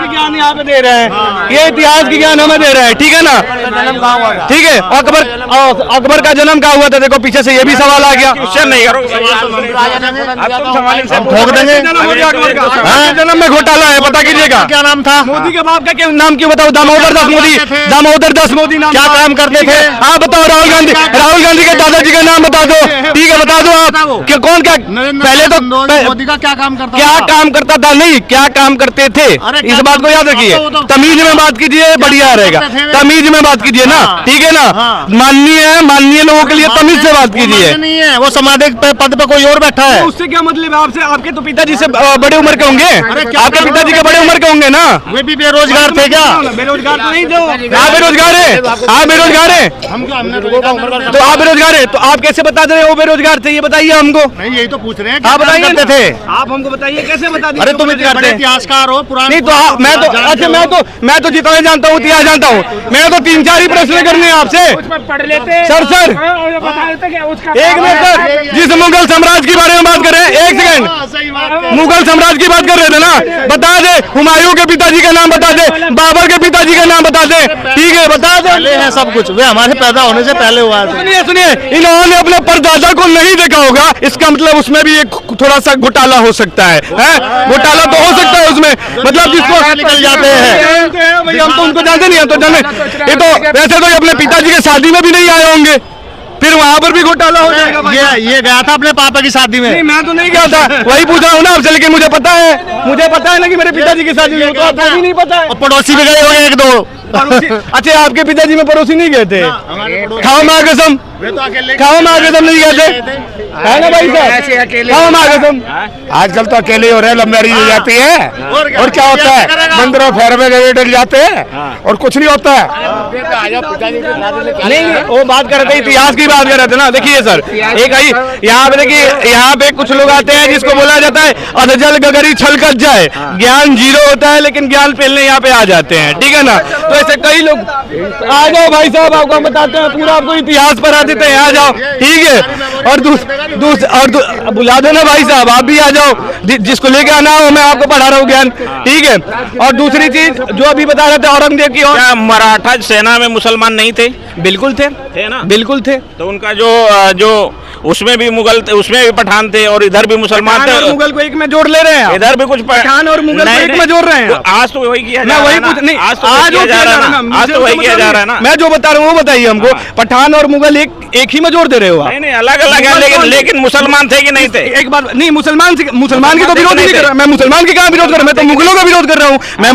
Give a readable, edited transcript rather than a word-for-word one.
ज्ञान यहाँ पे दे रहे हैं, ये इतिहास की ज्ञान हमें दे रहे हैं, ठीक है ना। ठीक है, अकबर का जन्म कहाँ हुआ था? देखो पीछे से ये भी सवाल आ गया। क्वेश्चन नहीं करो, ठोक देंगे। जन्म में घोटाला है, पता कीजिएगा। क्या नाम था मोदी के बाप का नाम क्यों बताओ? दामोदर दास मोदी। दामोदर दास मोदी नाम। क्या काम करते थे? आप बताओ। राहुल गांधी के दादाजी का नाम बता दो। ठीक है, बता दो आप कि कौन क्या पहले तो मोदी का क्या काम करता क्या काम करता था? नहीं, क्या काम करते थे, इस बात को याद रखिए। तमीज में बात कीजिए, बढ़िया रहेगा। तमीज में बात कीजिए ना, ठीक है ना। माननीय लोगों के लिए तमीज से बात कीजिए। नहीं है, वो सामाजिक पद पे कोई और बैठा है। उससे क्या मतलब है आपसे? आपके तो पिताजी से बड़े उम्र के होंगे। आपके पिताजी के बड़े उम्र के होंगे ना। वे भी बेरोजगार थे क्या? बेरोजगार तो नहीं थे। आप बेरोजगार है, आप बेरोजगार है, तो आप बेरोजगार है, तो आप कैसे बता दे रहे हो बेरोजगार थे? ये बताइए हमको। नहीं, यही तो पूछ रहे हैं। आप बताइए थे, आप हमको बताइए कैसे बता दीजिए। अरे तुम इतिहासकार हो, पुराने। नहीं तो मैं तो जितना जानता हूँ इतिहास जानता हूँ। मैं तो 3-4 ही प्रश्न करने हैं आपसे। पढ़ लेते सर एक मिनट सर, जिस मुगल साम्राज्य के बारे में बात कर रहे हैं, एक सेकंड, मुगल साम्राज्य की बात कर रहे थे ना, बता दे। हुमायूं के पिताजी का नाम बता दे, बाबर के पिताजी का नाम बता दे, ठीक है, बता दे। पहले है सब कुछ, वे हमारे पैदा होने से पहले हुआ है। सुनिए, इन्होंने अपने परदादा को नहीं देखा होगा, इसका मतलब उसमें भी एक थोड़ा सा घोटाला हो सकता है। घोटाला तो हो सकता है उसमें, मतलब जिसको निकल जाते हैं भैया, हम तो उनको जानते नहीं, हम तो जाने। ये तो वैसे तो अपने पिताजी के शादी में भी नहीं आए होंगे, फिर वहाँ पर भी घोटाला हो जाएगा। ये गया था अपने पापा की शादी में। नहीं, मैं तो नहीं गया था, वही पूछ रहा हूँ ना आपसे। लेकिन मुझे पता है ना कि मेरे पिताजी की शादी में, तो आपको भी नहीं पता है। और पड़ोसी भी गए होंगे 1-2। अच्छा, आपके पिताजी में पड़ोसी नहीं गए थे? खाओ माँ कसम, खाओ माँ कसम नहीं गए थे, है ना भाई साहब? खाओ माँ कसम। आजकल तो अकेले हो रहे हैं, लव मैरिज हो जाती है, और क्या होता है, मंदिरों फेर में गए डल जाते हैं, और कुछ नहीं होता है। नहीं, वो बात कर रहे थे, इतिहास की बात कर रहे थे ना। देखिए सर, एक आई यहाँ पे, देखिए यहाँ पे कुछ लोग आते हैं जिसको बोला जाता है अधजल गगरी छलकत जाए। ज्ञान जीरो होता है, लेकिन ज्ञान फैलने यहाँ पे आ जाते हैं, ठीक है ना। तो ऐसे कई लोग। आ जाओ भाई साहब, आपको हम बताते हैं पूरा, आपको इतिहास पर देते हैं, आ जाओ, ठीक है। और बुला दो ना भाई साहब, आप भी आ जाओ, जिसको लेके आना हो, मैं आपको पढ़ा रहा हूँ ज्ञान, ठीक है। और दूसरी चीज जो अभी बता रहे थे औरंगजेब की, और मराठा सेना में मुसलमान नहीं थे? बिल्कुल थे ना, बिल्कुल थे। तो उनका जो उसमें भी मुगल थे, उसमें भी पठान थे, और इधर भी मुसलमान थे। मुगल को एक में जोड़ ले रहे हैं, इधर भी कुछ पठान और मुगल को एक में जोड़ रहे हैं। आज तो वही किया जा रहा है, आज तो किया जा रहा है ना, आज तो वही किया जा रहा है ना। मैं जो बता रहा हूँ वो बताइए हमको। पठान और मुगल एक ही में जोड़ दे रहे हो आप? नहीं, अलग अलग है, लेकिन मुसलमान थे कि नहीं थे? एक बात नहीं, मुसलमान की तो विरोध नहीं कर रहा मैं, मुसलमान की कहाँ विरोध कर रहा हूँ? मैं तो मुगलों का विरोध कर रहा हूँ। मैं